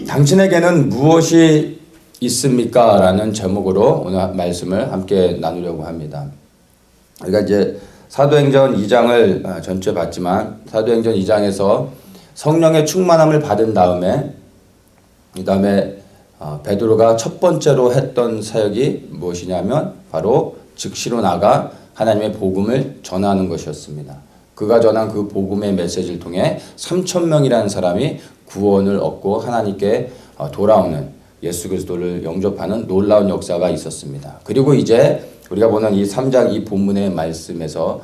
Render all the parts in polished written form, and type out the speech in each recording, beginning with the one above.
당신에게는 무엇이 있습니까? 라는 제목으로 오늘 말씀을 함께 나누려고 합니다. 우리가 이제 사도행전 2장을 전체 봤지만 사도행전 2장에서 성령의 충만함을 받은 다음에 그 다음에 베드로가 첫 번째로 했던 사역이 무엇이냐면 바로 즉시로 나가 하나님의 복음을 전하는 것이었습니다. 그가 전한 그 복음의 메시지를 통해 3,000명이라는 사람이 구원을 얻고 하나님께 돌아오는 예수 그리스도를 영접하는 놀라운 역사가 있었습니다. 그리고 이제 우리가 보는 이 3장 이 본문의 말씀에서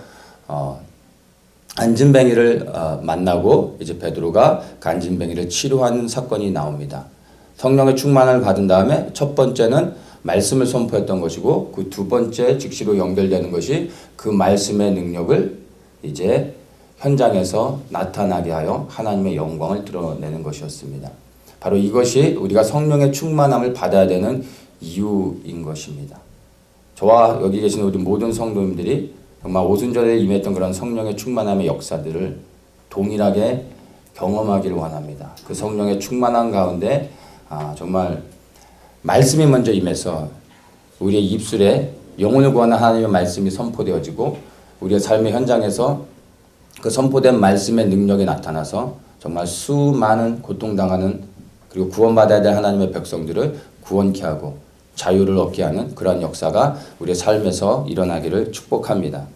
안진뱅이를 만나고 이제 베드로가 그 안진뱅이를 치료하는 사건이 나옵니다. 성령의 충만을 받은 다음에 첫 번째는 말씀을 선포했던 것이고 그 두 번째 즉시로 연결되는 것이 그 말씀의 능력을 이제 현장에서 나타나게 하여 하나님의 영광을 드러내는 것이었습니다. 바로 이것이 우리가 성령의 충만함을 받아야 되는 이유인 것입니다. 저와 여기 계신 우리 모든 성도님들이 정말 오순절에 임했던 그런 성령의 충만함의 역사들을 동일하게 경험하기를 원합니다. 그 성령의 충만함 가운데 정말 말씀이 먼저 임해서 우리의 입술에 영혼을 구하는 하나님의 말씀이 선포되어지고 우리의 삶의 현장에서 그 선포된 말씀의 능력이 나타나서 정말 수많은 고통당하는 그리고 구원받아야 될 하나님의 백성들을 구원케 하고 자유를 얻게 하는 그러한 역사가 우리의 삶에서 일어나기를 축복합니다.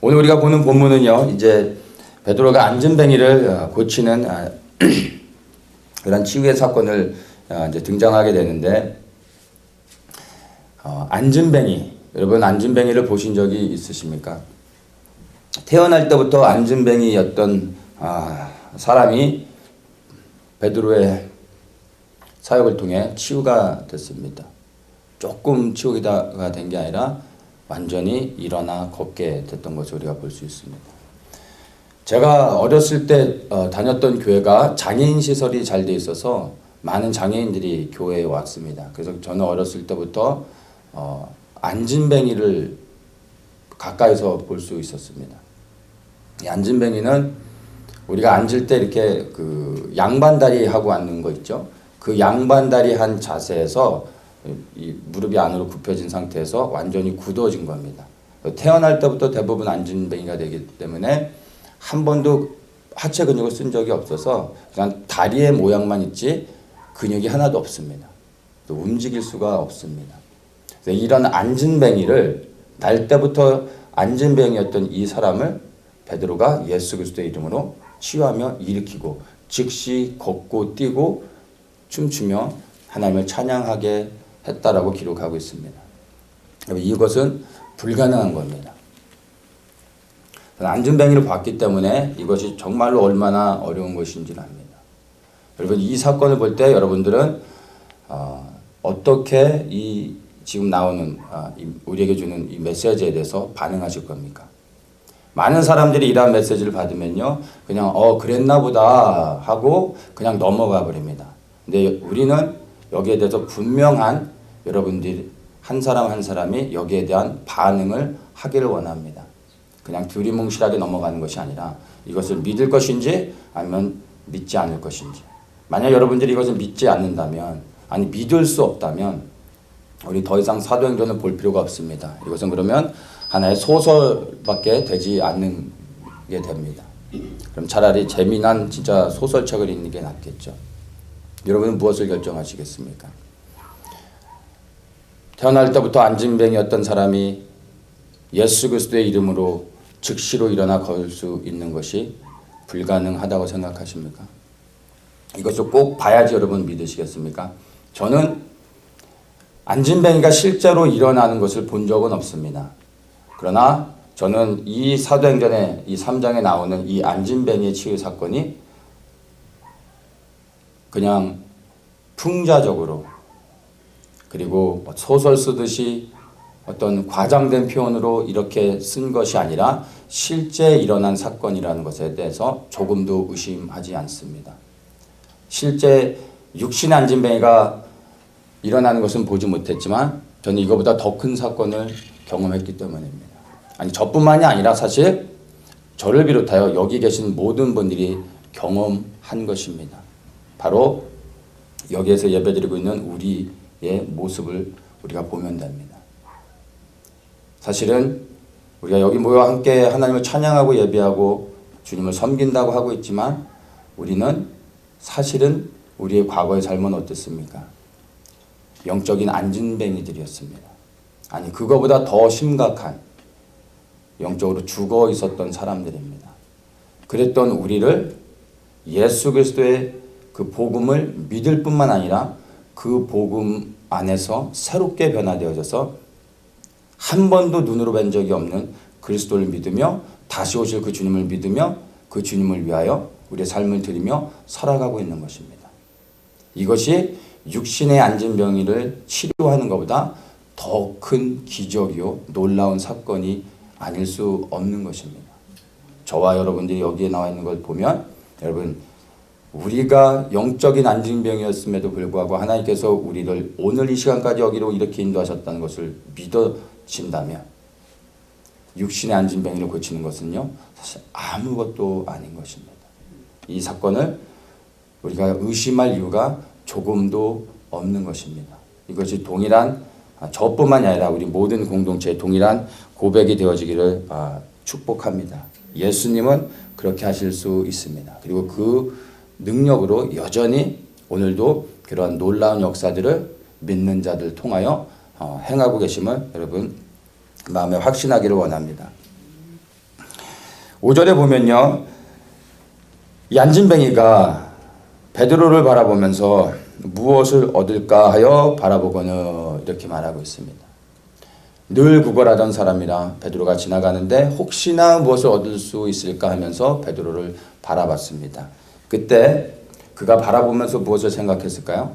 오늘 우리가 보는 본문은요, 이제 베드로가 안진뱅이를 고치는 그런 치유의 사건을 이제 등장하게 되는데, 안진뱅이, 여러분 안진뱅이를 보신 적이 있으십니까? 태어날 때부터 안진뱅이였던 사람이 베드로의 사역을 통해 치유가 됐습니다. 조금 치유가 된 게 아니라 완전히 일어나 걷게 됐던 것을 우리가 볼 수 있습니다. 제가 어렸을 때 다녔던 교회가 장애인 시설이 잘 돼 있어서 많은 장애인들이 교회에 왔습니다. 그래서 저는 어렸을 때부터 안진뱅이를 가까이서 볼 수 있었습니다. 이 안진뱅이는 우리가 앉을 때 이렇게 그 양반다리 하고 앉는 거 있죠. 그 양반다리 한 자세에서 이 무릎이 안으로 굽혀진 상태에서 완전히 굳어진 겁니다. 태어날 때부터 대부분 안진뱅이가 되기 때문에 한 번도 하체 근육을 쓴 적이 없어서 그냥 다리의 모양만 있지 근육이 하나도 없습니다. 또 움직일 수가 없습니다. 그래서 이런 안진뱅이를 날 때부터 안진뱅이였던 이 사람을 베드로가 예수 그리스도의 이름으로 치유하며 일으키고 즉시 걷고 뛰고 춤추며 하나님을 찬양하게 했다라고 기록하고 있습니다. 이것은 불가능한 겁니다. 안진뱅이를 봤기 때문에 이것이 정말로 얼마나 어려운 것인지를 압니다. 여러분 이 사건을 볼 때 여러분들은 어떻게 이 지금 나오는 우리에게 주는 이 메시지에 대해서 반응하실 겁니까? 많은 사람들이 이러한 메시지를 받으면요 그냥 그랬나 보다 하고 그냥 넘어가 버립니다. 근데 우리는 여기에 대해서 분명한 여러분들 한 사람 한 사람이 여기에 대한 반응을 하기를 원합니다. 그냥 두리뭉실하게 넘어가는 것이 아니라 이것을 믿을 것인지 아니면 믿지 않을 것인지. 만약 여러분들이 이것을 믿지 않는다면 아니 믿을 수 없다면 우리 더 이상 사도행전을 볼 필요가 없습니다. 이것은 그러면 하나의 소설밖에 되지 않는 게 됩니다. 그럼 차라리 재미난 진짜 소설책을 읽는 게 낫겠죠. 여러분은 무엇을 결정하시겠습니까? 태어날 때부터 안진뱅이였던 사람이 예수 그리스도의 이름으로 즉시로 일어나 걸 수 있는 것이 불가능하다고 생각하십니까? 이것을 꼭 봐야지 여러분 믿으시겠습니까? 저는 안진뱅이가 실제로 일어나는 것을 본 적은 없습니다. 그러나 저는 이 사도행전의 이 3장에 나오는 이 안진뱅이의 치유 사건이 그냥 풍자적으로 그리고 소설 쓰듯이 어떤 과장된 표현으로 이렇게 쓴 것이 아니라 실제 일어난 사건이라는 것에 대해서 조금도 의심하지 않습니다. 실제 육신 안진뱅이가 일어나는 것은 보지 못했지만 저는 이거보다 더 큰 사건을 경험했기 때문입니다. 아니 저뿐만이 아니라 사실 저를 비롯하여 여기 계신 모든 분들이 경험한 것입니다. 바로 여기에서 예배드리고 있는 우리의 모습을 우리가 보면 됩니다. 사실은 우리가 여기 모여 함께 하나님을 찬양하고 예배하고 주님을 섬긴다고 하고 있지만 우리는 사실은 우리의 과거의 삶은 어땠습니까? 영적인 안진뱅이들이었습니다. 아니, 그거보다 더 심각한 영적으로 죽어 있었던 사람들입니다. 그랬던 우리를 예수 그리스도의 그 복음을 믿을 뿐만 아니라 그 복음 안에서 새롭게 변화되어져서 한 번도 눈으로 뵌 적이 없는 그리스도를 믿으며 다시 오실 그 주님을 믿으며 그 주님을 위하여 우리의 삶을 드리며 살아가고 있는 것입니다. 이것이 육신의 안진병이를 치료하는 것보다 더 큰 기적이요 놀라운 사건이 아닐 수 없는 것입니다. 저와 여러분들이 여기에 나와 있는 걸 보면 여러분 우리가 영적인 안진병이었음에도 불구하고 하나님께서 우리를 오늘 이 시간까지 여기로 이렇게 인도하셨다는 것을 믿어진다면 육신의 안진병이를 고치는 것은요 사실 아무것도 아닌 것입니다. 이 사건을 우리가 의심할 이유가 조금도 없는 것입니다. 이것이 동일한 저뿐만이 아니라 우리 모든 공동체의 동일한 고백이 되어지기를 축복합니다. 예수님은 그렇게 하실 수 있습니다. 그리고 그 능력으로 여전히 오늘도 그러한 놀라운 역사들을 믿는 자들 통하여 행하고 계심을 여러분 마음에 확신하기를 원합니다. 5절에 보면요, 이 안진뱅이가 베드로를 바라보면서 무엇을 얻을까 하여 바라보거늘 이렇게 말하고 있습니다. 늘 구걸하던 사람이라 베드로가 지나가는데 혹시나 무엇을 얻을 수 있을까 하면서 베드로를 바라봤습니다. 그때 그가 바라보면서 무엇을 생각했을까요?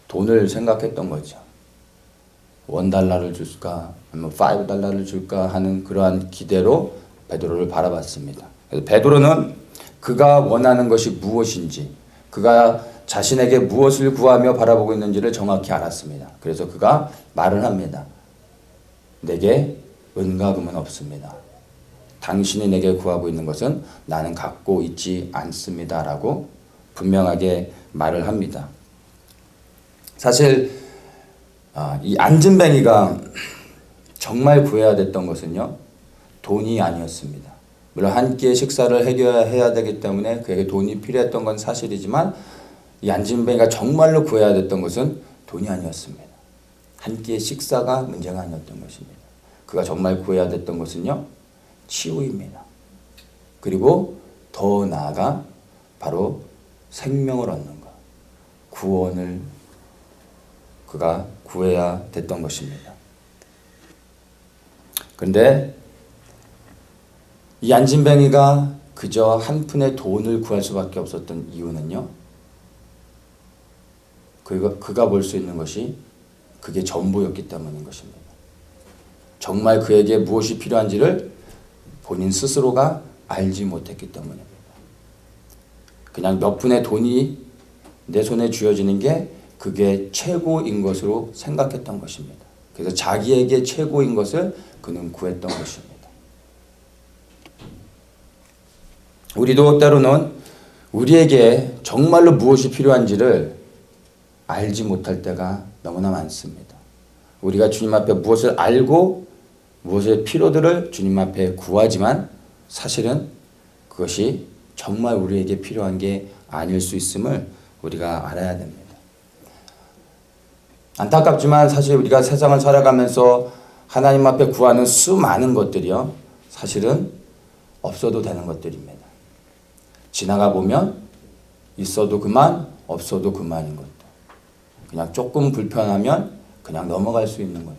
돈을 생각했던 거죠. $1를 줄까 아니면 $5를 줄까 하는 그러한 기대로 베드로를 바라봤습니다. 그래서 베드로는 그가 원하는 것이 무엇인지, 그가 자신에게 무엇을 구하며 바라보고 있는지를 정확히 알았습니다. 그래서 그가 말을 합니다. 내게 은과 금은 없습니다. 당신이 내게 구하고 있는 것은 나는 갖고 있지 않습니다. 라고 분명하게 말을 합니다. 사실 이 안진뱅이가 정말 구해야 됐던 것은요, 돈이 아니었습니다. 물론 한 끼의 식사를 해결해야 되기 때문에 그에게 돈이 필요했던 건 사실이지만 이 안진뱅이가 정말로 구해야 됐던 것은 돈이 아니었습니다. 한 끼의 식사가 문제가 아니었던 것입니다. 그가 정말 구해야 됐던 것은요, 치유입니다. 그리고 더 나아가 바로 생명을 얻는 것, 구원을 그가 구해야 됐던 것입니다. 그런데 이 안진뱅이가 그저 한 푼의 돈을 구할 수밖에 없었던 이유는요, 그가 볼 수 있는 것이 그게 전부였기 때문인 것입니다. 정말 그에게 무엇이 필요한지를 본인 스스로가 알지 못했기 때문입니다. 그냥 몇 푼의 돈이 내 손에 쥐어지는 게 그게 최고인 것으로 생각했던 것입니다. 그래서 자기에게 최고인 것을 그는 구했던 것입니다. 우리도 때로는 우리에게 정말로 무엇이 필요한지를 알지 못할 때가 너무나 많습니다. 우리가 주님 앞에 무엇을 알고 무엇의 필요들을 주님 앞에 구하지만 사실은 그것이 정말 우리에게 필요한 게 아닐 수 있음을 우리가 알아야 됩니다. 안타깝지만 사실 우리가 세상을 살아가면서 하나님 앞에 구하는 수많은 것들이요, 사실은 없어도 되는 것들입니다. 지나가 보면 있어도 그만, 없어도 그만인 것들. 그냥 조금 불편하면 그냥 넘어갈 수 있는 것들.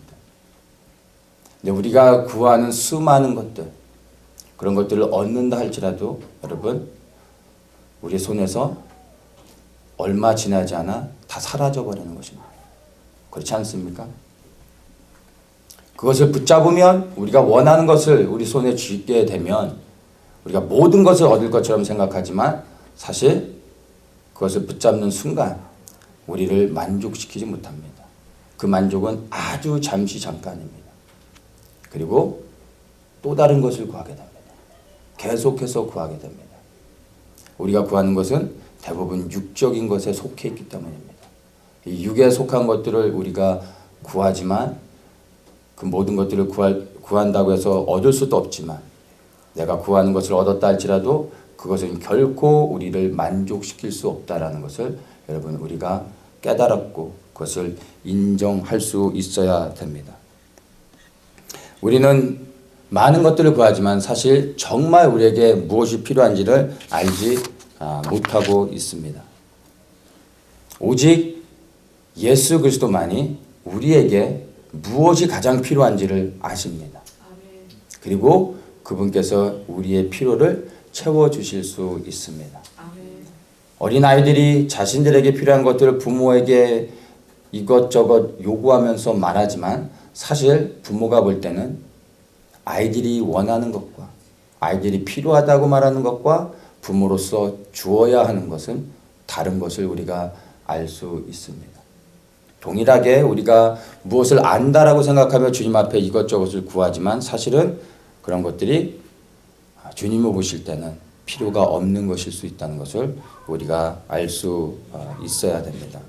근데 우리가 구하는 수많은 것들, 그런 것들을 얻는다 할지라도 여러분, 우리 손에서 얼마 지나지 않아 다 사라져버리는 것입니다. 그렇지 않습니까? 그것을 붙잡으면 우리가 원하는 것을 우리 손에 쥐게 되면 우리가 모든 것을 얻을 것처럼 생각하지만 사실 그것을 붙잡는 순간 우리를 만족시키지 못합니다. 그 만족은 아주 잠시 잠깐입니다. 그리고 또 다른 것을 구하게 됩니다. 계속해서 구하게 됩니다. 우리가 구하는 것은 대부분 육적인 것에 속해 있기 때문입니다. 이 육에 속한 것들을 우리가 구하지만 그 모든 것들을 구한다고 해서 얻을 수도 없지만 내가 구하는 것을 얻었다 할지라도 그것은 결코 우리를 만족시킬 수 없다라는 것을 여러분 우리가 깨달았고 그것을 인정할 수 있어야 됩니다. 우리는 많은 것들을 구하지만 사실 정말 우리에게 무엇이 필요한지를 알지 못하고 있습니다. 오직 예수 그리스도만이 우리에게 무엇이 가장 필요한지를 아십니다. 그리고 그분께서 우리의 필요를 채워주실 수 있습니다. 어린아이들이 자신들에게 필요한 것들을 부모에게 이것저것 요구하면서 말하지만 사실 부모가 볼 때는 아이들이 원하는 것과 아이들이 필요하다고 말하는 것과 부모로서 주어야 하는 것은 다른 것을 우리가 알 수 있습니다. 동일하게 우리가 무엇을 안다라고 생각하며 주님 앞에 이것저것을 구하지만 사실은 그런 것들이 주님을 보실 때는 필요가 없는 것일 수 있다는 것을 우리가 알 수 있어야 됩니다.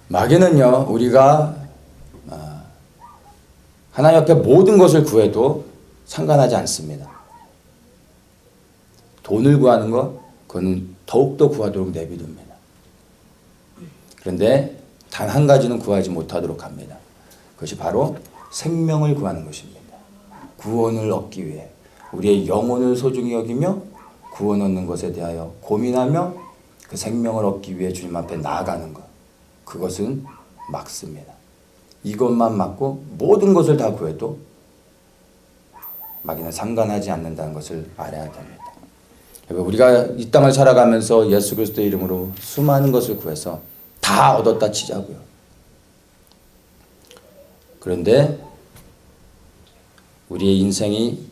마귀는요, 우리가 하나님 앞에 모든 것을 구해도 상관하지 않습니다. 돈을 구하는 것, 그건 더욱더 구하도록 내비둡니다. 그런데 단 한 가지는 구하지 못하도록 합니다. 그것이 바로 생명을 구하는 것입니다. 구원을 얻기 위해 우리의 영혼을 소중히 여기며 구원 얻는 것에 대하여 고민하며 그 생명을 얻기 위해 주님 앞에 나아가는 것. 그것은 막습니다. 이것만 막고 모든 것을 다 구해도 마귀는 상관하지 않는다는 것을 알아야 됩니다. 우리가 이 땅을 살아가면서 예수 그리스도의 이름으로 수많은 것을 구해서 다 얻었다 치자고요. 그런데 우리의 인생이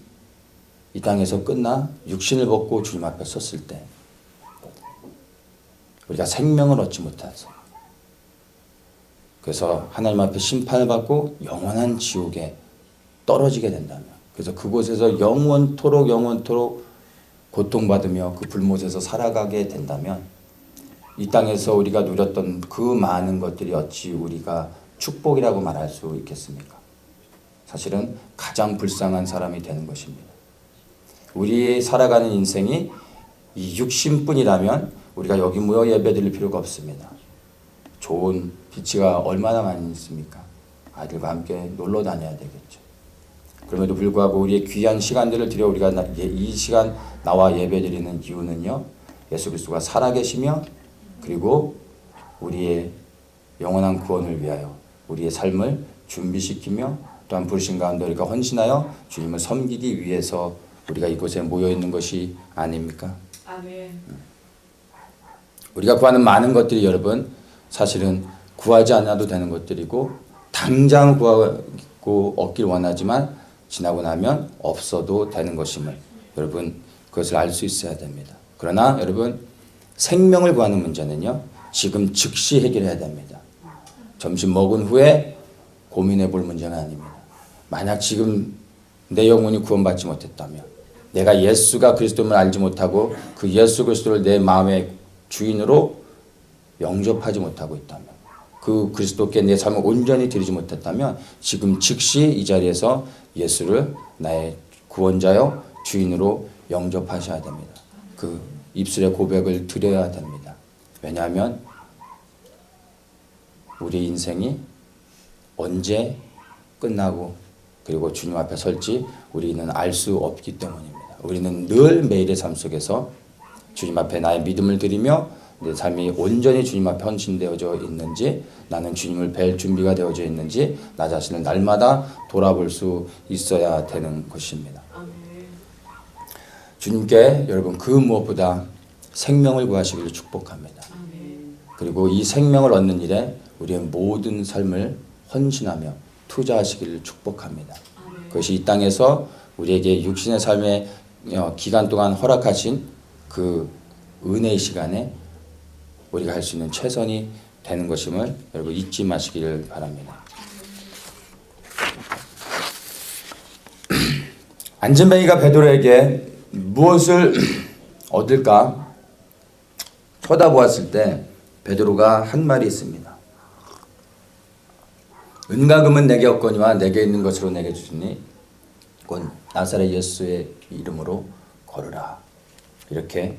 이 땅에서 끝나 육신을 벗고 주님 앞에 섰을 때 우리가 생명을 얻지 못해서 그래서 하나님 앞에 심판을 받고 영원한 지옥에 떨어지게 된다면 그래서 그곳에서 영원토록 고통받으며 그 불못에서 살아가게 된다면 이 땅에서 우리가 누렸던 그 많은 것들이 어찌 우리가 축복이라고 말할 수 있겠습니까? 사실은 가장 불쌍한 사람이 되는 것입니다. 우리의 살아가는 인생이 이 육신뿐이라면 우리가 여기 모여 예배드릴 필요가 없습니다. 좋은 비치가 얼마나 많이 있습니까? 아이들과 함께 놀러 다녀야 되겠죠. 그럼에도 불구하고 우리의 귀한 시간들을 들여 우리가 이 시간 나와 예배드리는 이유는요. 예수 그리스도가 살아계시며 그리고 우리의 영원한 구원을 위하여 우리의 삶을 준비시키며 또한 부르신 가운데 우리가 헌신하여 주님을 섬기기 위해서 우리가 이곳에 모여 있는 것이 아닙니까? 아멘. 우리가 구하는 많은 것들이 여러분 사실은 구하지 않아도 되는 것들이고 당장 구하고 얻길 원하지만 지나고 나면 없어도 되는 것임을 여러분 그것을 알 수 있어야 됩니다. 그러나 여러분 생명을 구하는 문제는요. 지금 즉시 해결해야 됩니다. 점심 먹은 후에 고민해 볼 문제는 아닙니다. 만약 지금 내 영혼이 구원받지 못했다면 내가 예수가 그리스도임을 알지 못하고 그 예수 그리스도를 내 마음의 주인으로 영접하지 못하고 있다면 그 그리스도께 내 삶을 온전히 드리지 못했다면 지금 즉시 이 자리에서 예수를 나의 구원자여 주인으로 영접하셔야 됩니다. 그 입술의 고백을 드려야 됩니다. 왜냐하면 우리 인생이 언제 끝나고 그리고 주님 앞에 설지 우리는 알 수 없기 때문입니다. 우리는 늘 매일의 삶 속에서 주님 앞에 나의 믿음을 드리며 내 삶이 온전히 주님 앞에 헌신되어져 있는지 나는 주님을 뵐 준비가 되어져 있는지 나 자신을 날마다 돌아볼 수 있어야 되는 것입니다. 주님께 여러분 그 무엇보다 생명을 구하시기를 축복합니다. 그리고 이 생명을 얻는 일에 우리의 모든 삶을 헌신하며 투자하시기를 축복합니다. 그것이 이 땅에서 우리에게 육신의 삶의 기간 동안 허락하신 그 은혜의 시간에 우리가 할 수 있는 최선이 되는 것임을 여러분 잊지 마시기를 바랍니다. 안진뱅이가 베드로에게 무엇을 얻을까 쳐다보았을 때 베드로가 한 말이 있습니다. 은과 금은 내게 없거니와 내게 있는 것으로 내게 주시니 곧 나사렛 예수의 이름으로 걸으라. 이렇게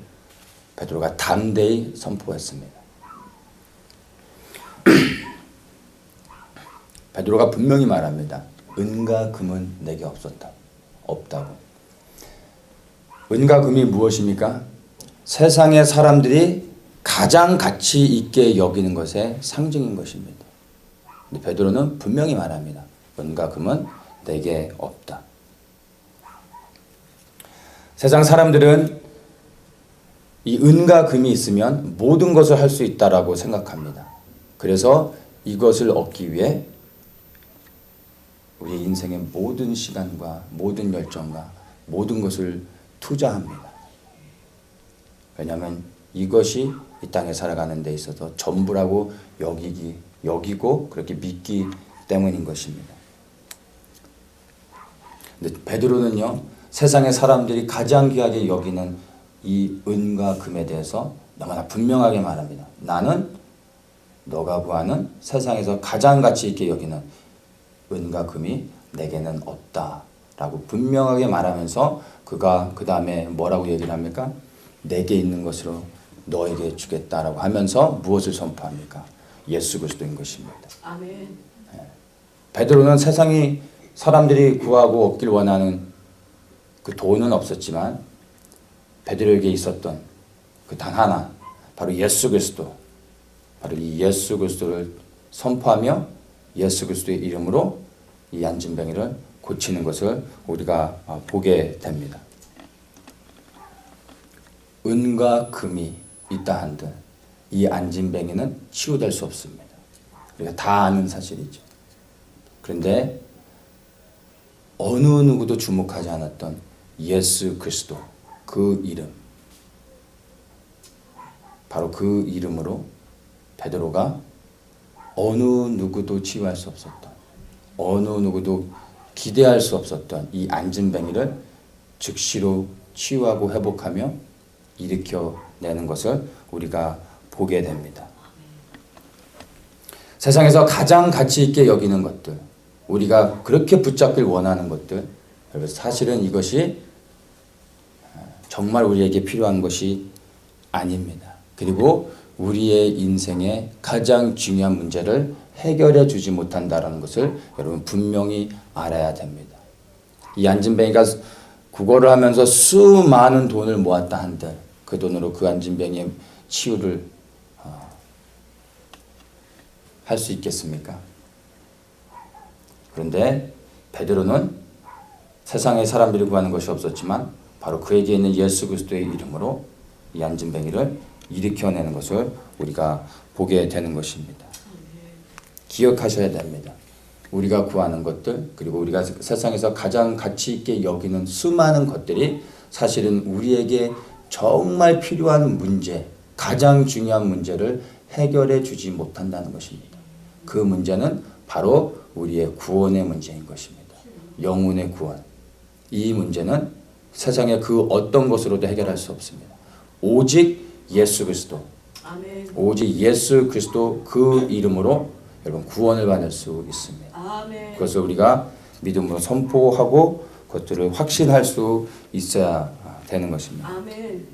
베드로가 담대히 선포했습니다. 베드로가 분명히 말합니다. 은과 금은 내게 없다고. 은과 금이 무엇입니까? 세상의 사람들이 가장 가치 있게 여기는 것의 상징인 것입니다. 근데 베드로는 분명히 말합니다. 은과 금은 내게 없다. 세상 사람들은 이 은과 금이 있으면 모든 것을 할 수 있다라고 생각합니다. 그래서 이것을 얻기 위해 우리 인생의 모든 시간과 모든 열정과 모든 것을 투자합니다. 왜냐하면 이것이 이 땅에 살아가는 데 있어서 전부라고 여기고 그렇게 믿기 때문인 것입니다. 근데 베드로는요, 세상의 사람들이 가장 귀하게 여기는 이 은과 금에 대해서 너무나 분명하게 말합니다. 나는 너가 구하는 세상에서 가장 가치 있게 여기는 은과 금이 내게는 없다라고 분명하게 말하면서 그가 그 다음에 뭐라고 얘기를 합니까? 내게 있는 것으로 너에게 주겠다라고 하면서 무엇을 선포합니까? 예수 그리스도인 것입니다. 아멘. 베드로는 세상이 사람들이 구하고 얻길 원하는 그 돈은 없었지만 베드로에게 있었던 그 단 하나, 바로 예수 그리스도, 바로 이 예수 그리스도를 선포하며 예수 그리스도의 이름으로 이 안진뱅이를 고치는 것을 우리가 보게 됩니다. 은과 금이 있다 한들 이 안진뱅이는 치유될 수 없습니다. 우리가 다 아는 사실이죠. 그런데 어느 누구도 주목하지 않았던 예수 그리스도, 그 이름, 바로 그 이름으로 베드로가 어느 누구도 치유할 수 없었던, 어느 누구도 기대할 수 없었던 이 안진뱅이를 즉시로 치유하고 회복하며 일으켜내는 것을 우리가 보게 됩니다. 세상에서 가장 가치 있게 여기는 것들, 우리가 그렇게 붙잡길 원하는 것들, 여러분 사실은 이것이 정말 우리에게 필요한 것이 아닙니다. 그리고 우리의 인생의 가장 중요한 문제를 해결해 주지 못한다는 것을 여러분 분명히 알아야 됩니다. 이 안진뱅이가 구걸을 하면서 수많은 돈을 모았다 한들 그 돈으로 그 안진뱅이의 치유를 할 수 있겠습니까? 그런데 베드로는 세상의 사람들이 구하는 것이 없었지만 바로 그에게 있는 예수 그리스도의 이름으로 이 안진뱅이를 일으켜내는 것을 우리가 보게 되는 것입니다. 기억하셔야 됩니다. 우리가 구하는 것들, 그리고 우리가 세상에서 가장 가치 있게 여기는 수많은 것들이 사실은 우리에게 정말 필요한 문제, 가장 중요한 문제를 해결해 주지 못한다는 것입니다. 그 문제는 바로 우리의 구원의 문제인 것입니다. 영혼의 구원. 이 문제는 세상의 그 어떤 것으로도 해결할 수 없습니다. 오직 예수 그리스도, 아멘. 오직 예수 그리스도 그 이름으로 여러분 구원을 받을 수 있습니다. 아멘. 그것을 우리가 믿음으로 선포하고 그것들을 확신할 수 있어야 되는 것입니다. 아멘.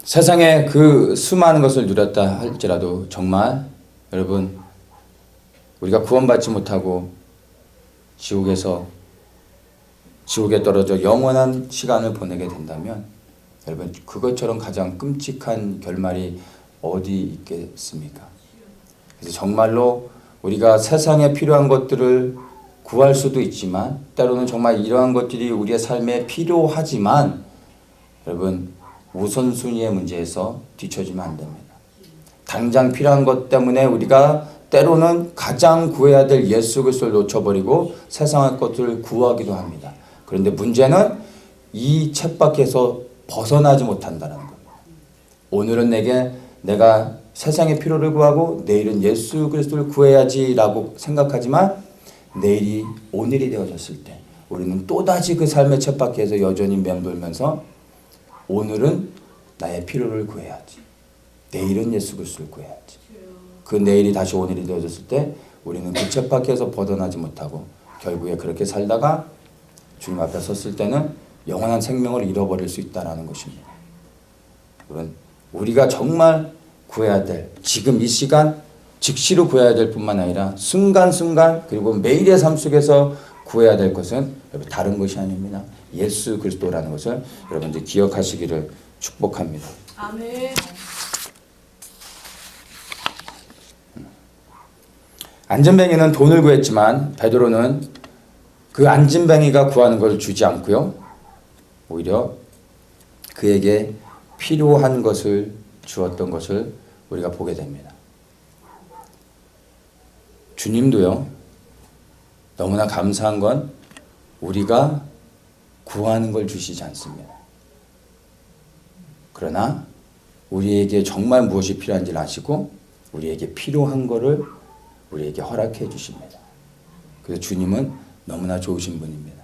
세상에 그 수많은 것을 누렸다 할지라도 정말 여러분 우리가 구원받지 못하고 지옥에 떨어져 영원한 시간을 보내게 된다면 여러분 그것처럼 가장 끔찍한 결말이 어디 있겠습니까? 그래서 정말로 우리가 세상에 필요한 것들을 구할 수도 있지만 때로는 정말 이러한 것들이 우리의 삶에 필요하지만 여러분 우선순위의 문제에서 뒤처지면 안 됩니다. 당장 필요한 것 때문에 우리가 때로는 가장 구해야 될 예수 그리스도를 놓쳐버리고 세상의 것들을 구하기도 합니다. 그런데 문제는 이 쳇바퀴에서 벗어나지 못한다는 겁니다. 오늘은 내가 세상의 필요를 구하고 내일은 예수 그리스도를 구해야지라고 생각하지만 내일이 오늘이 되어졌을 때 우리는 또다시 그 삶의 쳇바퀴에서 여전히 맴돌면서 오늘은 나의 필요를 구해야지. 내일은 예수 그리스도를 구해야지. 그 내일이 다시 오늘이 되어졌을 때 우리는 그 쳇바퀴에서 벗어나지 못하고 결국에 그렇게 살다가 주님 앞에 섰을 때는 영원한 생명을 잃어버릴 수 있다는 것입니다. 우리가 정말 구해야 될, 지금 이 시간 즉시로 구해야 될 뿐만 아니라 순간순간 그리고 매일의 삶 속에서 구해야 될 것은 여러분 다른 것이 아닙니다. 예수 그리스도라는 것을 여러분들 기억하시기를 축복합니다. 아멘. 안진뱅이는 돈을 구했지만 베드로는 그 안진뱅이가 구하는 것을 주지 않고요. 오히려 그에게 필요한 것을 주었던 것을 우리가 보게 됩니다. 주님도요. 너무나 감사한 건 우리가 구하는 걸 주시지 않습니다. 그러나 우리에게 정말 무엇이 필요한지를 아시고 우리에게 필요한 것을 우리에게 허락해 주십니다. 그래서 주님은 너무나 좋으신 분입니다.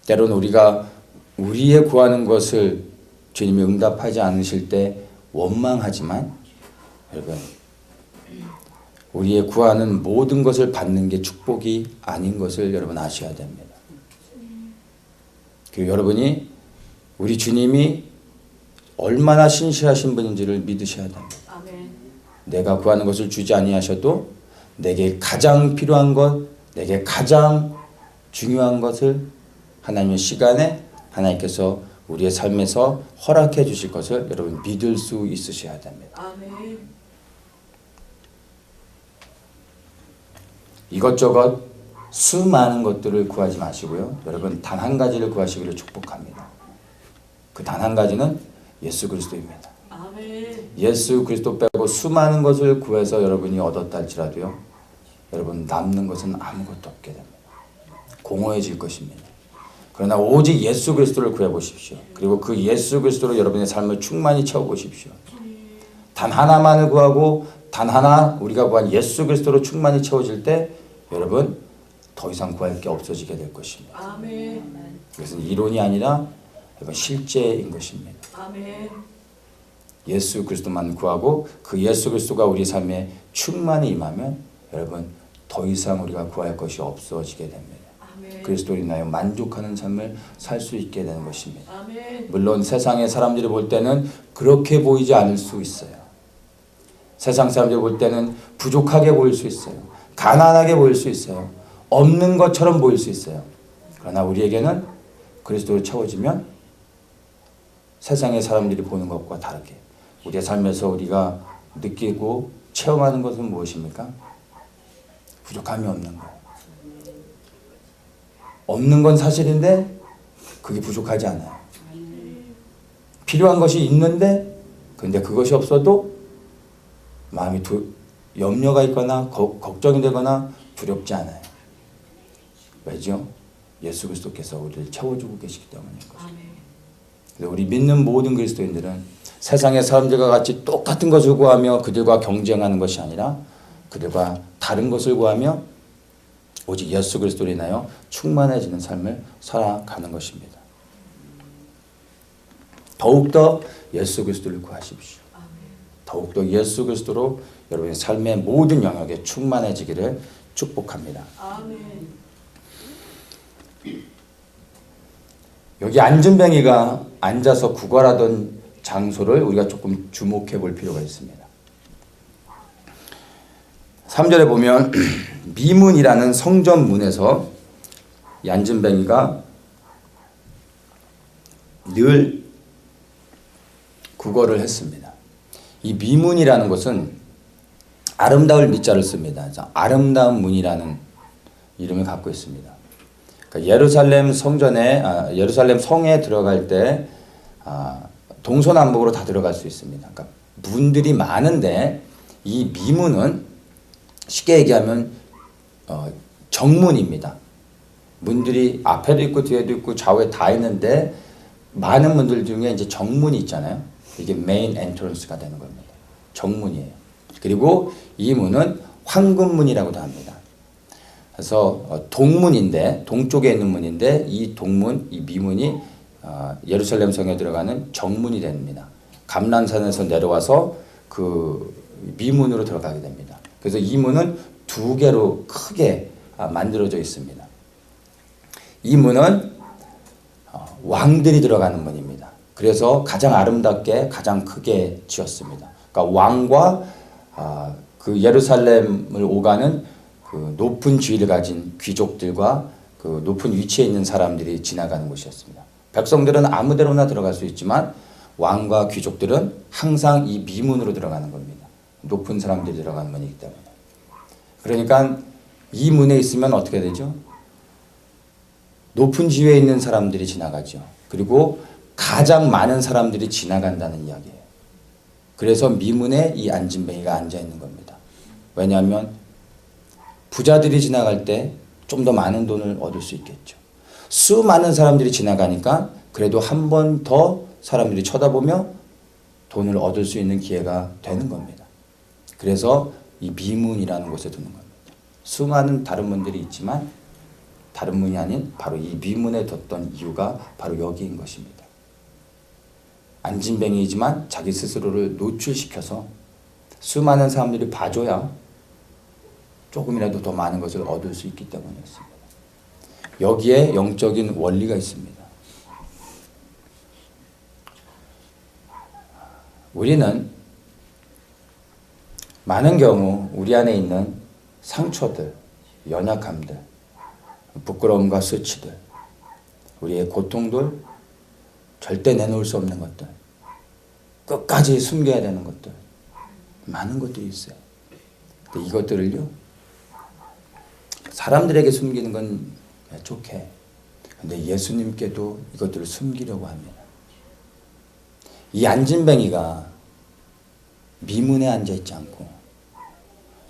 때로는 우리가 우리의 구하는 것을 주님이 응답하지 않으실 때 원망하지만 여러분 우리의 구하는 모든 것을 받는 게 축복이 아닌 것을 여러분 아셔야 됩니다. 그리고 여러분이 우리 주님이 얼마나 신실하신 분인지를 믿으셔야 됩니다. 아멘. 내가 구하는 것을 주지 아니하셔도 내게 가장 필요한 것, 내게 가장 중요한 것을 하나님의 시간에 하나님께서 우리의 삶에서 허락해 주실 것을 여러분 믿을 수 있으셔야 됩니다. 아멘. 이것저것 수많은 것들을 구하지 마시고요. 여러분 단 한 가지를 구하시기를 축복합니다. 그 단 한 가지는 예수 그리스도입니다. 아멘. 예수 그리스도 빼고 수많은 것을 구해서 여러분이 얻었다 할지라도요. 여러분 남는 것은 아무것도 없게 됩니다. 공허해질 것입니다. 그러나 오직 예수 그리스도를 구해보십시오. 그리고 그 예수 그리스도로 여러분의 삶을 충만히 채워보십시오. 단 하나만을 구하고 단 하나 우리가 구한 예수 그리스도로 충만히 채워질 때 여러분 더 이상 구할 게 없어지게 될 것입니다. 아멘. 이것은 이론이 아니라 여러분 실제인 것입니다. 아멘. 예수 그리스도만 구하고 그 예수 그리스도가 우리 삶에 충만히 임하면 여러분 더 이상 우리가 구할 것이 없어지게 됩니다. 아멘. 그리스도로 인하여 만족하는 삶을 살 수 있게 되는 것입니다. 아멘. 물론 세상의 사람들이 볼 때는 그렇게 보이지 않을 수 있어요. 세상 사람들이 볼 때는 부족하게 보일 수 있어요. 가난하게 보일 수 있어요. 없는 것처럼 보일 수 있어요. 그러나 우리에게는 그리스도로 채워지면 세상의 사람들이 보는 것과 다르게 우리의 삶에서 우리가 느끼고 체험하는 것은 무엇입니까? 부족함이 없는 것. 없는 건 사실인데 그게 부족하지 않아요. 필요한 것이 있는데 근데 그것이 없어도 마음이 염려가 있거나 걱정이 되거나 두렵지 않아요. 왜죠? 예수 그리스도께서 우리를 채워주고 계시기 때문인 것입니다. 그래서 우리 믿는 모든 그리스도인들은 세상의 사람들과 같이 똑같은 것을 구하며 그들과 경쟁하는 것이 아니라 그들과 다른 것을 구하며 오직 예수 그리스도로 인하여 충만해지는 삶을 살아가는 것입니다. 더욱더 예수 그리스도를 구하십시오. 더욱더 예수 그리스도로 여러분의 삶의 모든 영역에 충만해지기를 축복합니다. 아멘. 여기 안진뱅이가 앉아서 구걸하던 장소를 우리가 조금 주목해 볼 필요가 있습니다. 3절에 보면 미문이라는 성전 문에서 이 안진뱅이가 늘 구걸을 했습니다. 이 미문이라는 것은 아름다울 미자를 씁니다. 아름다운 문이라는 이름을 갖고 있습니다. 그러니까 예루살렘 성전에 예루살렘 성에 들어갈 때 동서남북으로 다 들어갈 수 있습니다. 그러니까 문들이 많은데 이 미문은 쉽게 얘기하면 정문입니다. 문들이 앞에도 있고 뒤에도 있고 좌우에 다 있는데 많은 문들 중에 이제 정문이 있잖아요. 이게 메인 엔트런스가 되는 겁니다. 정문이에요. 그리고 이 문은 황금문이라고도 합니다. 그래서 동문인데 동쪽에 있는 문인데 이 동문, 이 미문이 예루살렘 성에 들어가는 정문이 됩니다. 감람산에서 내려와서 그 미문으로 들어가게 됩니다. 그래서 이 문은 두 개로 크게 만들어져 있습니다. 이 문은 왕들이 들어가는 문입니다. 그래서 가장 아름답게 가장 크게 지었습니다. 그러니까 왕과 그 예루살렘을 오가는 그 높은 지위를 가진 귀족들과 그 높은 위치에 있는 사람들이 지나가는 곳이었습니다. 백성들은 아무데로나 들어갈 수 있지만 왕과 귀족들은 항상 이 미문으로 들어가는 겁니다. 높은 사람들이 들어가는 문이기 때문에. 그러니까 이 문에 있으면 어떻게 되죠? 높은 지위에 있는 사람들이 지나가죠. 그리고 가장 많은 사람들이 지나간다는 이야기예요. 그래서 미문에 이 안진뱅이가 앉아 있는 겁니다. 왜냐하면 부자들이 지나갈 때 좀 더 많은 돈을 얻을 수 있겠죠. 수많은 사람들이 지나가니까 그래도 한 번 더 사람들이 쳐다보며 돈을 얻을 수 있는 기회가 되는 겁니다. 그래서 이 미문이라는 곳에 두는 겁니다. 수많은 다른 문들이 있지만 다른 문이 아닌 바로 이 미문에 뒀던 이유가 바로 여기인 것입니다. 안진뱅이이지만 자기 스스로를 노출시켜서 수많은 사람들이 봐줘야 조금이라도 더 많은 것을 얻을 수 있기 때문이었습니다. 여기에 영적인 원리가 있습니다. 우리는 많은 경우 우리 안에 있는 상처들, 연약함들, 부끄러움과 수치들, 우리의 고통들, 절대 내놓을 수 없는 것들, 끝까지 숨겨야 되는 것들, 많은 것들이 있어요. 근데 이것들을요, 사람들에게 숨기는 건 좋게. 근데 예수님께도 이것들을 숨기려고 합니다. 이 안진뱅이가 미문에 앉아 있지 않고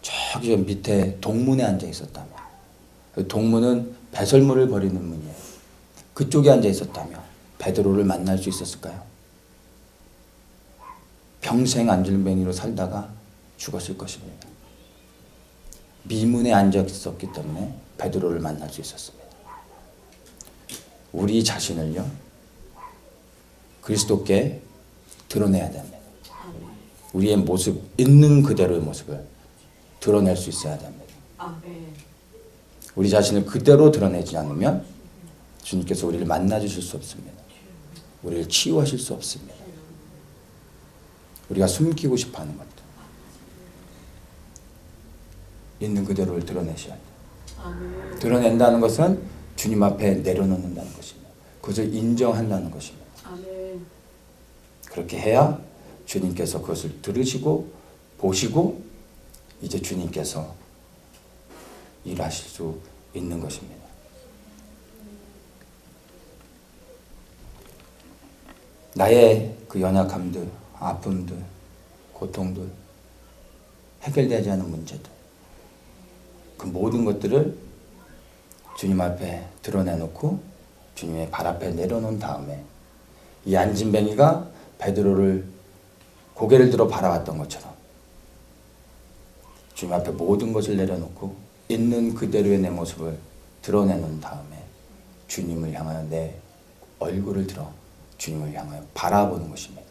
저기 저 밑에 동문에 앉아 있었다면, 동문은 배설물을 버리는 문이에요. 그쪽에 앉아 있었다면 베드로를 만날 수 있었을까요? 평생 안진뱅이로 살다가 죽었을 것입니다. 미문에 앉아 있었기 때문에 베드로를 만날 수 있었습니다. 우리 자신을요, 그리스도께 드러내야 됩니다. 우리의 모습, 있는 그대로의 모습을 드러낼 수 있어야 됩니다. 우리 자신을 그대로 드러내지 않으면 주님께서 우리를 만나 주실 수 없습니다. 우리를 치유하실 수 없습니다. 우리가 숨기고 싶어하는 것들, 있는 그대로를 드러내셔야 돼요. 드러낸다는 것은 주님 앞에 내려놓는다는 것입니다. 그것을 인정한다는 것입니다. 그렇게 해야 주님께서 그것을 들으시고 보시고 이제 주님께서 일하실 수 있는 것입니다. 나의 그 연약함들, 아픔들, 고통들, 해결되지 않은 문제들, 그 모든 것들을 주님 앞에 드러내놓고 주님의 발 앞에 내려놓은 다음에 이 안진뱅이가 베드로를 고개를 들어 바라봤던 것처럼 주님 앞에 모든 것을 내려놓고 있는 그대로의 내 모습을 드러내놓은 다음에 주님을 향하여 내 얼굴을 들어 주님을 향하여 바라보는 것입니다.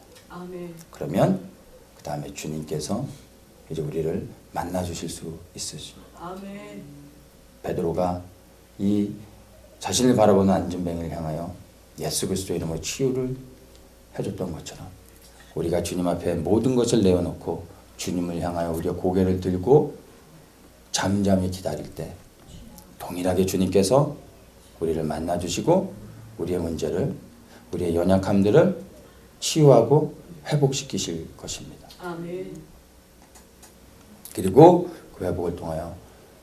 그러면 그 다음에 주님께서 이제 우리를 만나 주실 수 있으십니다. 베드로가 이 자신을 바라보는 안진뱅이를 향하여 예수 그리스도의 이름으로 치유를 해줬던 것처럼 우리가 주님 앞에 모든 것을 내어놓고 주님을 향하여 우리의 고개를 들고 잠잠히 기다릴 때 동일하게 주님께서 우리를 만나 주시고 우리의 문제를, 우리의 연약함들을 치유하고 회복시키실 것입니다. 그리고 그 회복을 통하여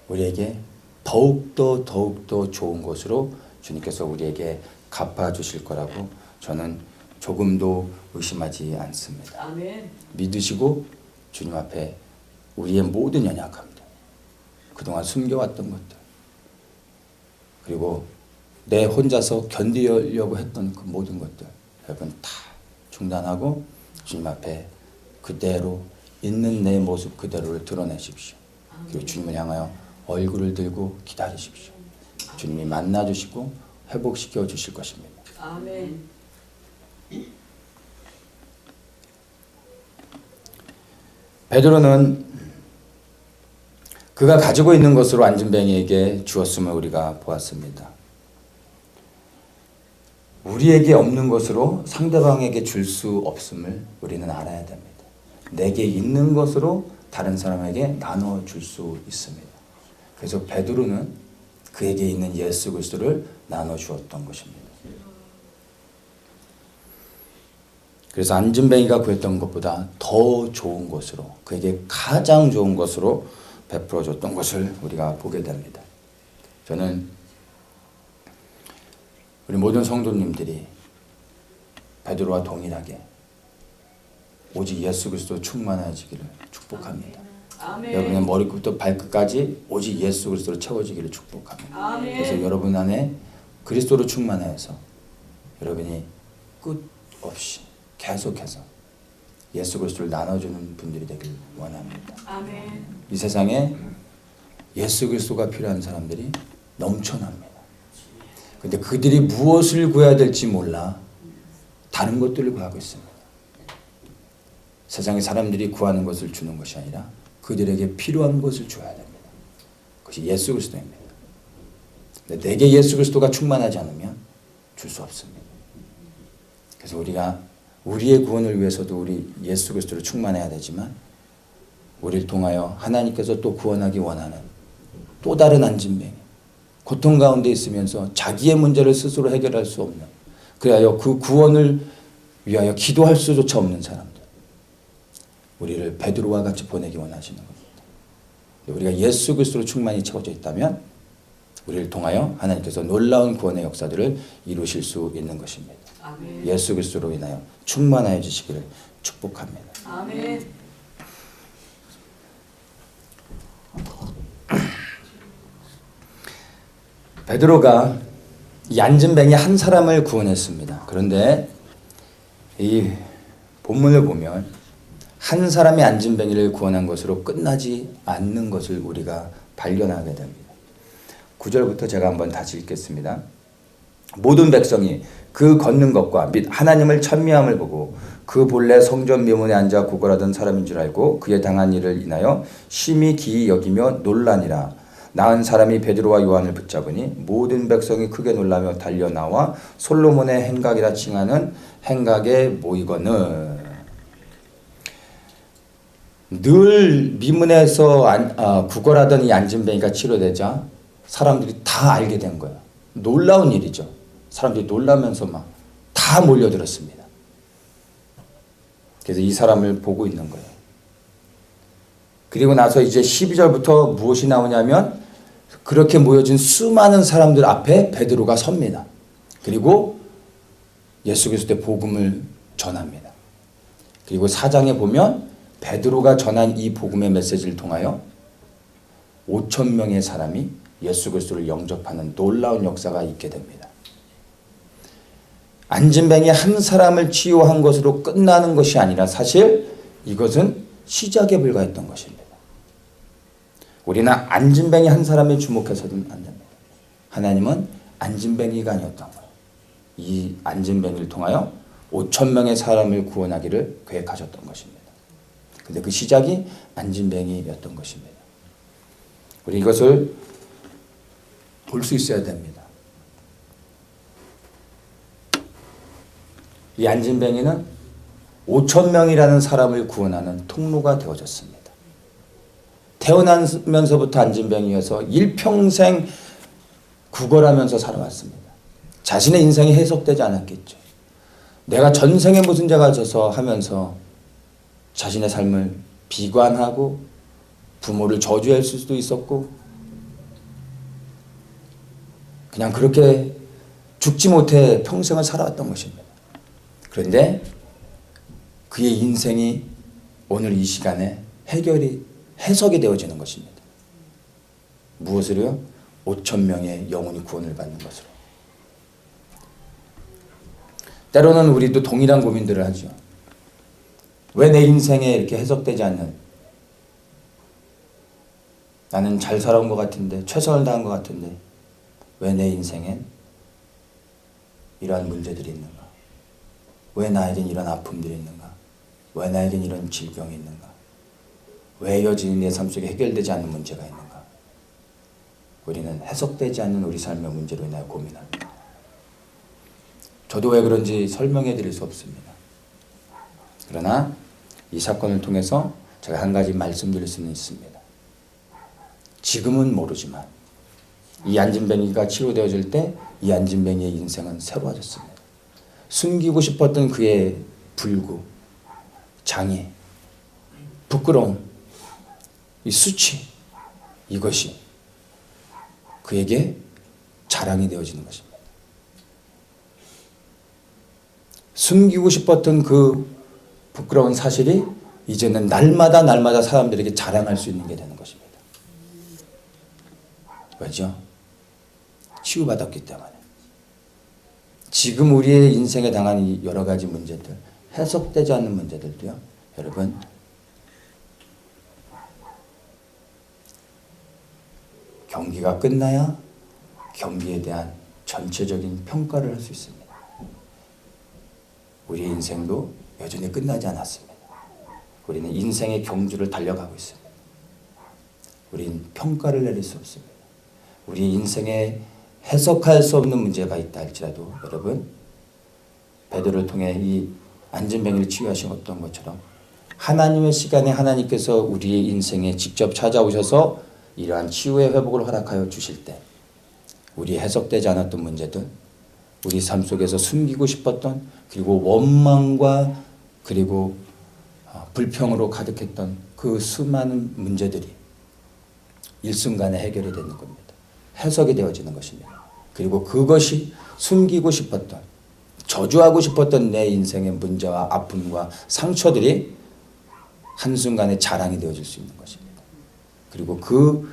우리에게 더욱더 좋은 것으로 주님께서 우리에게 갚아주실 거라고 저는 조금도 의심하지 않습니다. 믿으시고 주님 앞에 우리의 모든 연약함들, 그동안 숨겨왔던 것들, 그리고 내 혼자서 견디려고 했던 그 모든 것들 여러분 다 중단하고 주님 앞에 그대로 있는 내 모습 그대로를 드러내십시오. 그리고 주님을 향하여 얼굴을 들고 기다리십시오. 주님이 만나주시고 회복시켜 주실 것입니다. 아멘. 베드로는 그가 가지고 있는 것으로 안진뱅이에게 주었음을 우리가 보았습니다. 우리에게 없는 것으로 상대방에게 줄 수 없음을 우리는 알아야 됩니다. 내게 있는 것으로 다른 사람에게 나눠 줄 수 있습니다. 그래서 베드로는 그에게 있는 예수 그리스도를 나눠 주었던 것입니다. 그래서 안진뱅이가 구했던 것보다 더 좋은 것으로, 그에게 가장 좋은 것으로 베풀어 줬던 것을 우리가 보게 됩니다. 저는 우리 모든 성도님들이 베드로와 동일하게 오직 예수 그리스도 충만해지기를 축복합니다. 아멘. 여러분의 머리끝부터 발끝까지 오직 예수 그리스도로 채워지기를 축복합니다. 아멘. 그래서 여러분 안에 그리스도로 충만하여서 여러분이 끝 없이 계속해서 예수 그리스도를 나눠주는 분들이 되길 원합니다. 아멘. 이 세상에 예수 그리스도가 필요한 사람들이 넘쳐납니다. 근데 그들이 무엇을 구해야 될지 몰라 다른 것들을 구하고 있습니다. 세상에 사람들이 구하는 것을 주는 것이 아니라 그들에게 필요한 것을 줘야 됩니다. 그것이 예수 그리스도입니다. 근데 내게 예수 그리스도가 충만하지 않으면 줄 수 없습니다. 그래서 우리가 우리의 구원을 위해서도 우리 예수 그리스도를 충만해야 되지만 우리를 통하여 하나님께서 또 구원하기 원하는 또 다른 안진뱅이, 고통 가운데 있으면서 자기의 문제를 스스로 해결할 수 없는, 그리하여 그 구원을 위하여 기도할 수조차 없는 사람들, 우리를 베드로와 같이 보내기 원하시는 겁니다. 우리가 예수 그리스도로 충만히 채워져 있다면 우리를 통하여 하나님께서 놀라운 구원의 역사들을 이루실 수 있는 것입니다. 아멘. 예수 그리스도로 인하여 충만하여 주시기를 축복합니다. 아멘. 베드로가 이 안진뱅이 한 사람을 구원했습니다. 그런데 이 본문을 보면 한 사람이 안진뱅이를 구원한 것으로 끝나지 않는 것을 우리가 발견하게 됩니다. 9절부터 제가 한번 다시 읽겠습니다. 모든 백성이 그 걷는 것과 및 하나님을 찬미함을 보고 그 본래 성전 미문에 앉아 구걸하던 사람인 줄 알고 그의 당한 일을 인하여 심히 기이 여기며 놀라니라. 나은 사람이 베드로와 요한을 붙잡으니 모든 백성이 크게 놀라며 달려나와 솔로몬의 행각이라 칭하는 행각에 모이거늘. 늘 미문에서 구걸하던 이 안진뱅이가 치료되자 사람들이 다 알게 된 거예요. 놀라운 일이죠. 사람들이 놀라면서 막 다 몰려들었습니다. 그래서 이 사람을 보고 있는 거예요. 그리고 나서 이제 12절부터 무엇이 나오냐면 그렇게 모여진 수많은 사람들 앞에 베드로가 섭니다. 그리고 예수 그리스도의 복음을 전합니다. 그리고 4장에 보면 베드로가 전한 이 복음의 메시지를 통하여 5천 명의 사람이 예수 그리스도를 영접하는 놀라운 역사가 있게 됩니다. 안진뱅이 한 사람을 치유한 것으로 끝나는 것이 아니라 사실 이것은 시작에 불과했던 것입니다. 우리는 안진뱅이 한 사람에 주목해서는 안 됩니다. 하나님은 안진뱅이가 아니었던 거예요. 이 안진뱅이를 통하여 5천 명의 사람을 구원하기를 계획하셨던 것입니다. 근데 그 시작이 안진뱅이였던 것입니다. 우리 이것을 볼 수 있어야 됩니다. 이 안진뱅이는 5천 명이라는 사람을 구원하는 통로가 되어졌습니다. 태어나면서부터 안진뱅이여서 일평생 구걸하면서 살아왔습니다. 자신의 인생이 해석되지 않았겠죠. 내가 전생에 무슨 죄가 져서 하면서 자신의 삶을 비관하고 부모를 저주할 수도 있었고 그냥 그렇게 죽지 못해 평생을 살아왔던 것입니다. 그런데 그의 인생이 오늘 이 시간에 해석이 되어지는 것입니다. 무엇으로요? 5천 명의 영혼이 구원을 받는 것으로. 때로는 우리도 동일한 고민들을 하죠. 왜 내 인생에 이렇게 해석되지 않는, 나는 잘 살아온 것 같은데, 최선을 다한 것 같은데 왜 내 인생엔 이러한 문제들이 있는가? 왜 나에겐 이런 아픔들이 있는가? 왜 나에겐 이런 질병이 있는가? 왜 여전히 내 삶 속에 해결되지 않는 문제가 있는가? 우리는 해석되지 않는 우리 삶의 문제로 인하여 고민합니다. 저도 왜 그런지 설명해 드릴 수 없습니다. 그러나 이 사건을 통해서 제가 한 가지 말씀드릴 수는 있습니다. 지금은 모르지만 이 안진뱅이가 치료되어질 때 이 안진뱅이의 인생은 새로워졌습니다. 숨기고 싶었던 그의 불구, 장애, 부끄러움, 이 수치, 이것이 그에게 자랑이 되어지는 것입니다. 숨기고 싶었던 그 부끄러운 사실이 이제는 날마다 사람들에게 자랑할 수 있는 게 되는 것입니다. 왜죠? 치유받았기 때문에. 지금 우리의 인생에 당한 이 여러 가지 문제들, 해석되지 않는 문제들도요, 여러분, 경기가 끝나야 경기에 대한 전체적인 평가를 할 수 있습니다. 우리의 인생도 여전히 끝나지 않았습니다. 우리는 인생의 경주를 달려가고 있습니다. 우리는 평가를 내릴 수 없습니다. 우리 인생에 해석할 수 없는 문제가 있다 할지라도 여러분, 베드로를 통해 이 안진뱅이를 치유하셨던 것처럼 하나님의 시간에 하나님께서 우리의 인생에 직접 찾아오셔서 이러한 치유의 회복을 허락하여 주실 때 우리 해석되지 않았던 문제들, 우리 삶 속에서 숨기고 싶었던, 그리고 원망과 그리고 불평으로 가득했던 그 수많은 문제들이 일순간에 해결이 되는 겁니다. 해석이 되어지는 것입니다. 그리고 그것이 숨기고 싶었던, 저주하고 싶었던 내 인생의 문제와 아픔과 상처들이 한순간에 자랑이 되어질 수 있는 것입니다. 그리고 그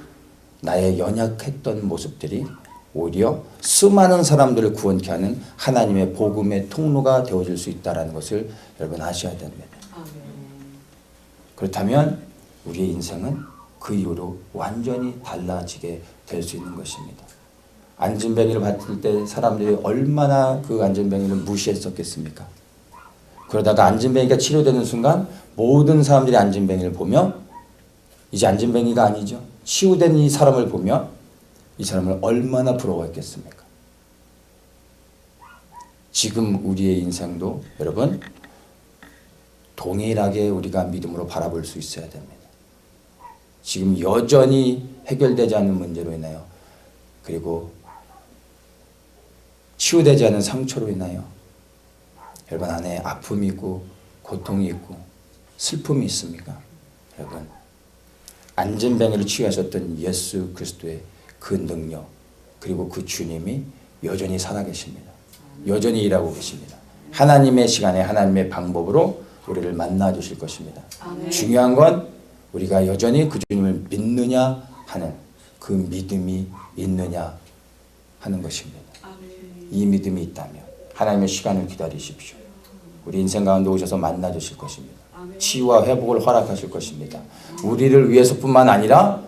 나의 연약했던 모습들이 오히려 수많은 사람들을 구원케 하는 하나님의 복음의 통로가 되어질 수 있다는 것을 여러분 아셔야 됩니다. 그렇다면 우리의 인생은 그 이후로 완전히 달라지게 될 수 있는 것입니다. 안진뱅이를 봤을 때 사람들이 얼마나 그 안진뱅이를 무시했었겠습니까? 그러다가 안진뱅이가 치료되는 순간 모든 사람들이 안진뱅이를 보며 이제 안진뱅이가 아니죠. 치유된 이 사람을 보며 이 사람을 얼마나 부러워했겠습니까? 지금 우리의 인생도 여러분 동일하게 우리가 믿음으로 바라볼 수 있어야 됩니다. 지금 여전히 해결되지 않는 문제로 인하여, 그리고 치유되지 않은 상처로 인하여 여러분 안에 아픔이 있고 고통이 있고 슬픔이 있습니까? 여러분, 안진뱅이를 치유하셨던 예수 그리스도의 그 능력, 그리고 그 주님이 여전히 살아계십니다. 여전히 일하고 계십니다. 하나님의 시간에 하나님의 방법으로 우리를 만나 주실 것입니다. 아멘. 중요한 건 우리가 여전히 그 주님을 믿느냐 하는 그 믿음이 있느냐 하는 것입니다. 아멘. 이 믿음이 있다면 하나님의 시간을 기다리십시오. 우리 인생 가운데 오셔서 만나 주실 것입니다. 아멘. 치유와 회복을 허락하실 것입니다. 우리를 위해서뿐만 아니라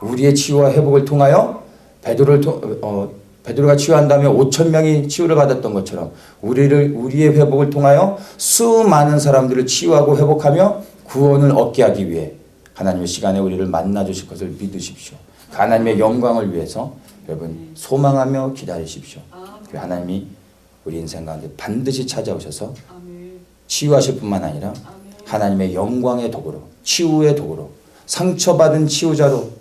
우리의 치유와 회복을 통하여 베드로가 치유한 다음에 5천 명이 치유를 받았던 것처럼 우리의 회복을 통하여 수많은 사람들을 치유하고 회복하며 구원을 얻게 하기 위해 하나님의 시간에 우리를 만나 주실 것을 믿으십시오. 그 하나님의 영광을 위해서 여러분 소망하며 기다리십시오. 그 하나님이 우리 인생 가운데 반드시 찾아오셔서 아멘. 치유하실 뿐만 아니라 하나님의 영광의 도구로, 치유의 도구로, 상처받은 치유자로,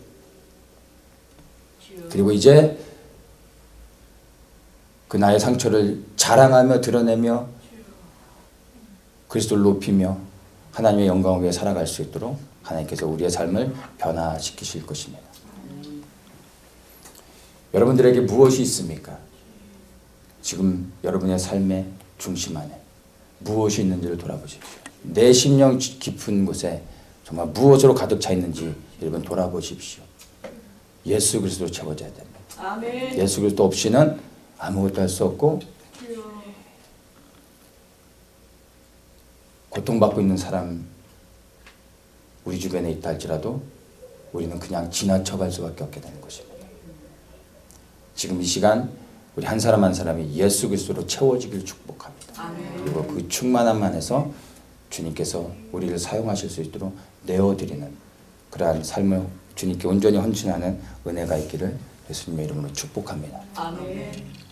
그리고 이제 그 나의 상처를 자랑하며 드러내며 그리스도를 높이며 하나님의 영광을 위해 살아갈 수 있도록 하나님께서 우리의 삶을 변화시키실 것입니다. 여러분들에게 무엇이 있습니까? 지금 여러분의 삶의 중심 안에 무엇이 있는지를 돌아보십시오. 내 심령 깊은 곳에 정말 무엇으로 가득 차 있는지 여러분 돌아보십시오. 예수 그리스도로 채워져야 됩니다. 아멘. 예수 그리스도 없이는 아무것도 할 수 없고, 고통받고 있는 사람 우리 주변에 있다 할지라도 우리는 그냥 지나쳐갈 수밖에 없게 되는 것입니다. 지금 이 시간 우리 한 사람 한 사람이 예수 그리스도로 채워지길 축복합니다. 그리고 그 충만함 안에서 주님께서 우리를 사용하실 수 있도록 내어드리는 그러한 삶을 주님께 온전히 헌신하는 은혜가 있기를 예수님의 이름으로 축복합니다. 아멘.